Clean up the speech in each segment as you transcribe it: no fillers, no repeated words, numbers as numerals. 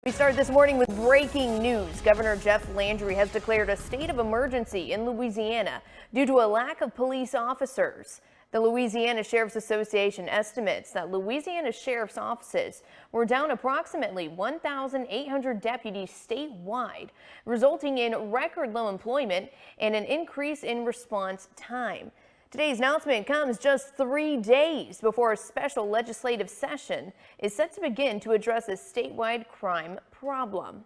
We start this morning with breaking news. Governor Jeff Landry has declared a state of emergency in Louisiana due to a lack of police officers. The Louisiana Sheriff's Association estimates that Louisiana sheriff's offices were down approximately 1,800 deputies statewide, resulting in record low employment and an increase in response time. Today's announcement comes just 3 days before a special legislative session is set to begin to address a statewide crime problem.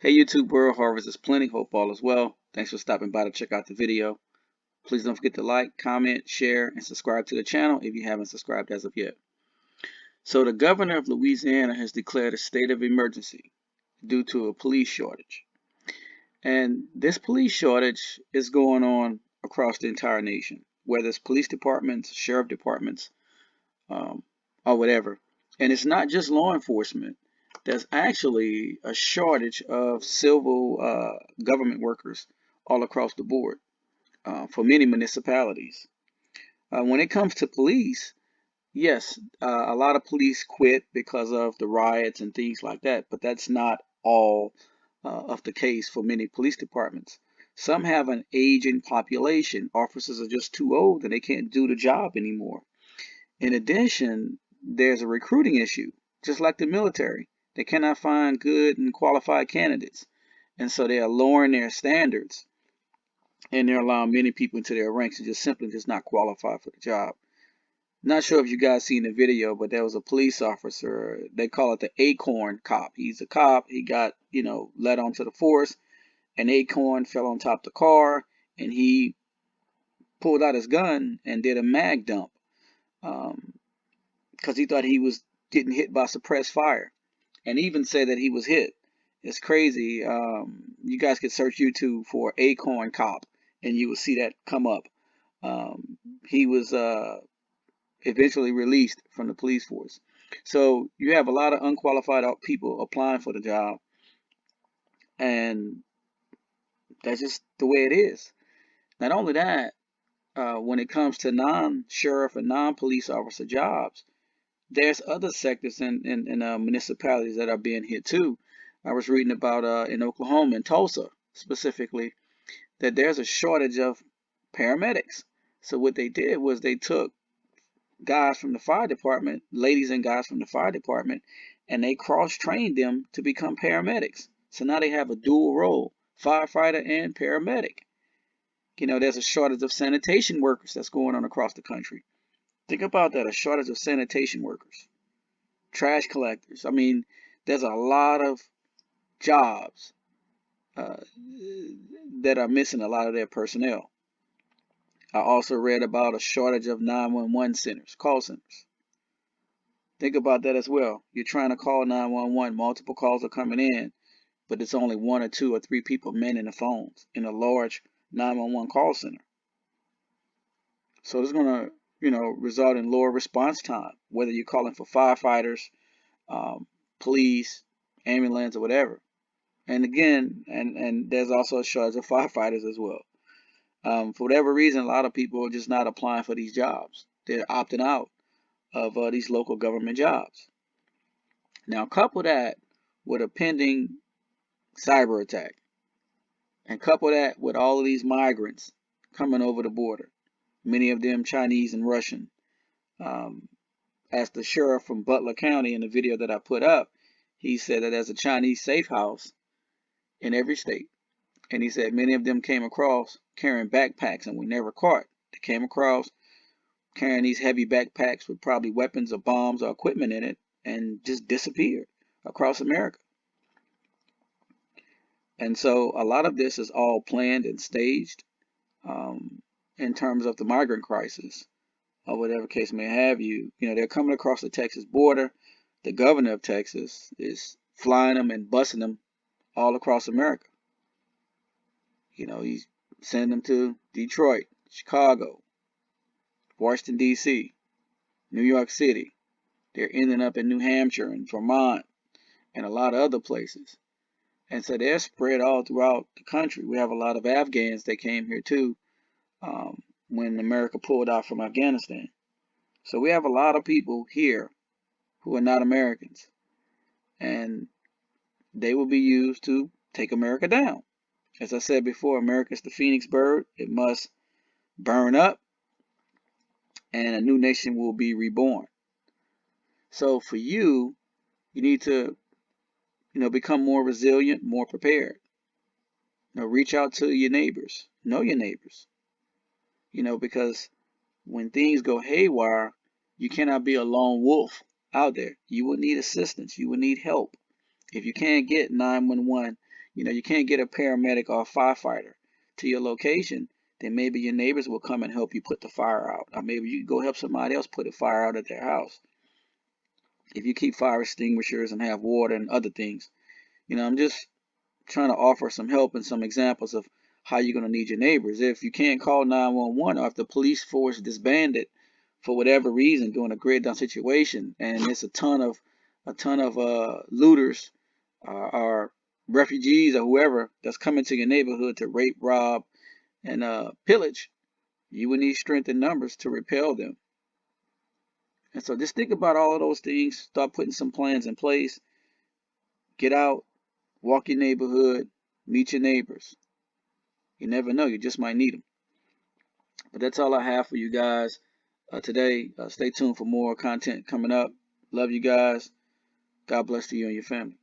Hey YouTube world, Harvest is plenty, hope all is well. Thanks for stopping by to check out the video. Please don't forget to like, comment, share, and subscribe to the channel if you haven't subscribed as of yet. So the governor of Louisiana has declared a state of emergency due to a police shortage. And this police shortage is going on across the entire nation, whether it's police departments, sheriff departments, or whatever. And it's not just law enforcement. There's actually a shortage of civil government workers all across the board for many municipalities. When it comes to police, yes, a lot of police quit because of the riots and things like that, but that's not all of the case for many police departments. Some have an aging population. Officers are just too old and they can't do the job anymore. In addition, there's a recruiting issue, just like the military. They cannot find good and qualified candidates. And so they are lowering their standards and they're allowing many people into their ranks who just simply just not qualified for the job. Not sure if you guys seen the video, but there was a police officer. They call it the acorn cop. He's a cop. He got, led onto the force. An acorn fell on top of the car and he pulled out his gun and did a mag dump because he thought he was getting hit by suppressed fire, and even said that he was hit. It's crazy. You guys could search YouTube for acorn cop and you will see that come up. He was eventually released from the police force. So you have a lot of unqualified people applying for the job, and that's just the way it is. Not only that, when it comes to non-sheriff and non-police officer jobs, there's other sectors in municipalities that are being hit too. I was reading about in Oklahoma, in Tulsa specifically, that there's a shortage of paramedics. So what they did was they took guys from the fire department, ladies and guys from the fire department, and they cross-trained them to become paramedics. So now they have a dual role, firefighter and paramedic. There's a shortage of sanitation workers that's going on across the country. Think about that, a shortage of sanitation workers, trash collectors. I mean, there's a lot of jobs that are missing a lot of their personnel. I also read about a shortage of 911 centers, call centers. Think about that as well. You're trying to call 911, multiple calls are coming in, but it's only 1 or 2 or 3 people manning the phones in a large 911 call center. So it's going to, result in lower response time, whether you're calling for firefighters, police, ambulance, or whatever. And again, and there's also a shortage of firefighters as well. For whatever reason, a lot of people are just not applying for these jobs. They're opting out of these local government jobs. Now, couple that with a pending cyber attack, and couple that with all of these migrants coming over the border, many of them Chinese and Russian. As the sheriff from Butler County in the video that I put up, he said that there's a Chinese safe house in every state. And he said many of them came across carrying backpacks and were never caught. They came across carrying these heavy backpacks with probably weapons or bombs or equipment in it and just disappeared across America. And so a lot of this is all planned and staged in terms of the migrant crisis, or whatever case may have you. They're coming across the Texas border. The governor of Texas is flying them and busing them all across America. He's sending them to Detroit, Chicago, Washington, D.C., New York City. They're ending up in New Hampshire and Vermont and a lot of other places. And so they're spread all throughout the country. We have a lot of Afghans that came here too when America pulled out from Afghanistan. So we have a lot of people here who are not Americans. And they will be used to take America down. As I said before, America is the phoenix bird. It must burn up, and a new nation will be reborn. So for you, you need to, become more resilient, more prepared. Reach out to your neighbors. Know your neighbors. Because when things go haywire, you cannot be a lone wolf out there. You will need assistance. You will need help. If you can't get 911, you can't get a paramedic or a firefighter to your location, then maybe your neighbors will come and help you put the fire out. Or maybe you can go help somebody else put a fire out at their house. If you keep fire extinguishers and have water and other things, I'm just trying to offer some help and some examples of how you're going to need your neighbors. If you can't call 911, or if the police force disbanded for whatever reason during a grid down situation, and it's a ton of looters or refugees or whoever that's coming to your neighborhood to rape, rob, and pillage, you would need strength in numbers to repel them. And so just think about all of those things. Start putting some plans in place. Get out, walk your neighborhood, meet your neighbors. You never know, you just might need them. But that's all I have for you guys today. Stay tuned for more content coming up. Love you guys. God bless to you and your family.